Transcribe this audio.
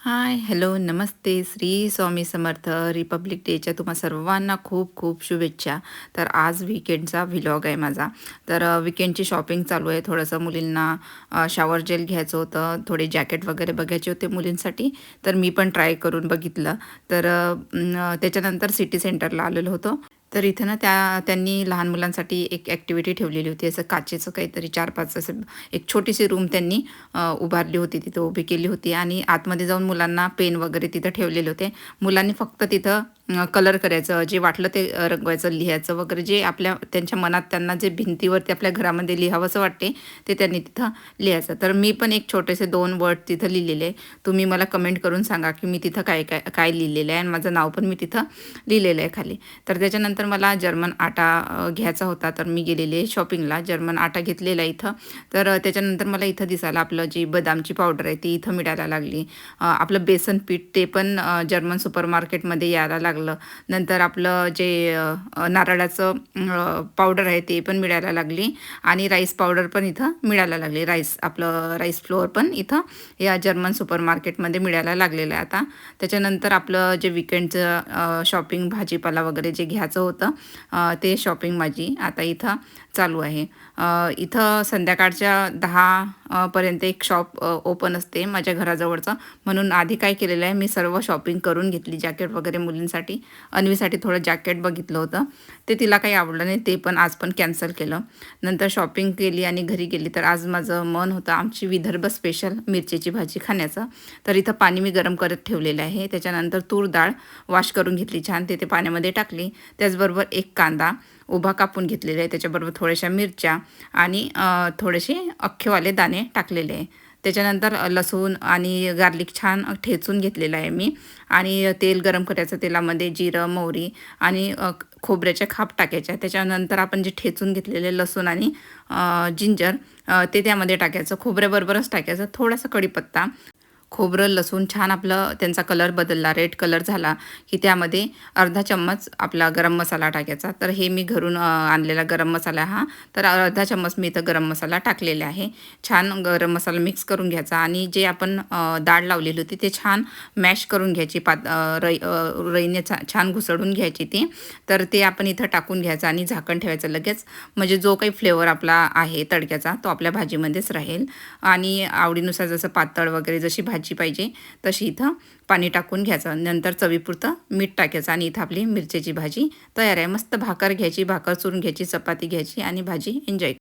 हाय, hello, नमस्ते. Shri Swami Samarth. Republic डेच्या तुम्हा सर्वांना खूप खूप शुभेच्छा. तर आज वीकेंडचा व्लॉग आहे माझा. तर वीकेंडची शॉपिंग चालू आहे. थोडंसं मुलींना शॉवर जेल घ्यायचं होतं, थोडे जॅकेट वगैरे बघायचे होते मुलींसाठी. तर मी पण ट्राय करून बघितलं. तर त्याच्यानंतर सिटी सेंटरला आलेलो होतो. तर इथं ना त्यांनी लहान मुलांसाठी एक ॲक्टिव्हिटी ठेवलेली होती. असं काचेचं काहीतरी 4-5 असं एक छोटीशी रूम त्यांनी उभारली होती, तिथं उभी केली होती आणि आतमध्ये जाऊन मुलांना पेन वगैरे तिथं ठेवलेले होते. मुलांनी फक्त तिथं कलर करायचं, जे वाटलं ते रंगवायचं, लिहायचं वगैरे, जे आपल्या त्यांच्या मनात त्यांना जे भिंतीवरती आपल्या घरामध्ये लिहावंसं वाटते ते त्यांनी तिथं लिहायचं. तर मी पण एक छोटेसे 2 वर्ड तिथं लिहिलेले. तुम्ही मला कमेंट करून सांगा की मी तिथं काय काय काय लिहिलेलं आहे आणि माझं नाव पण मी तिथं लिहिलेलं आहे खाली. तर त्याच्यानंतर मला जर्मन आटा घ्यायचा होता, तर मी गेलेले शॉपिंगला. जर्मन आटा घेतलेला इथं. तर त्याच्यानंतर मला इथं दिसायला आपलं जी बदामची पावडर आहे ती इथं मिळायला लागली. आपलं बेसन पीठ ते पण जर्मन सुपर मार्केटमध्ये यायला लागलं. नंतर आपलं जे नारळाचं पावडर आहे ते पण मिळायला लागली आणि राईस पावडर पण इथं मिळायला लागली. आपलं राईस फ्लोअर पण इथं या जर्मन सुपर मार्केटमध्ये मिळायला लागलेलं आहे आता. त्याच्यानंतर आपलं जे वीकेंडचं शॉपिंग, भाजीपाला वगैरे जे घ्यायचं होतं ते शॉपिंग माझी आता इथं चालू आहे. इथं संध्याकाळच्या 10 पर्यंत एक शॉप ओपन असते माझ्या घराजवळचं. म्हणून आधी काय केलेलं आहे, मी सर्व शॉपिंग करून घेतली. जॅकेट वगैरे मुलींसाठी, अन्वीसाठी थोडं जॅकेट बघितलं होतं, ते तिला काही आवडलं नाही, ते पण आज पण कॅन्सल केलं. नंतर शॉपिंग केली आणि घरी गेली. तर आज माझं मन होतं आमची विदर्भ स्पेशल मिरचीची भाजी खाण्याचं. तर इथं पाणी मी गरम करत ठेवलेलं आहे. त्याच्यानंतर तूर डाळ वॉश करून घेतली छान, ते पाण्यामध्ये टाकली. त्याचबरोबर एक कांदा उभा कापून घेतलेला आहे, त्याच्याबरोबर थोड्याशा मिरच्या आणि थोडेसे अख्खेवाले दाणे टाकलेले आहे. त्याच्यानंतर लसूण आणि गार्लिक छान ठेचून घेतलेलं आहे मी आणि तेल गरम करायचं. तेलामध्ये जिरं, मोहरी आणि खोबऱ्याच्या खाप टाकायच्या. त्याच्यानंतर आपण जे ठेचून घेतलेले लसूण आणि जिंजर ते त्यामध्ये टाकायचं. खोबऱ्याबरोबरच टाकायचं. थोडासा कढीपत्ता, खोबरं, लसूण छान आपलं त्यांचा कलर बदलला, रेड कलर झाला की त्यामध्ये अर्धा चम्मच आपला गरम मसाला टाकायचा. तर हे मी घरून आणलेला गरम मसाला हा. तर अर्धा चम्मच मी इथं गरम मसाला टाकलेला आहे. छान गरम मसाला मिक्स करून घ्यायचा आणि जे आपण डाळ लावलेली होती ते छान मॅश करून घ्यायची. रईने छान घुसळून घ्यायची ती. तर ते आपण इथं टाकून घ्यायचं आणि झाकण ठेवायचं लगेच. म्हणजे जो काही फ्लेवर आपला आहे तडक्याचा तो आपल्या भाजीमध्येच राहील. आणि आवडीनुसार जसं पातळ वगैरे जशी भाजी पाहिजे तशी इथं पाणी टाकून घ्यायचं. नंतर चवीपुरतं मीठ टाकायचं आणि इथं आपली मिरचीची भाजी तयार आहे. मस्त भाकर घ्यायची, भाकर चुरून घ्यायची, चपाती घ्यायची आणि भाजी एन्जॉय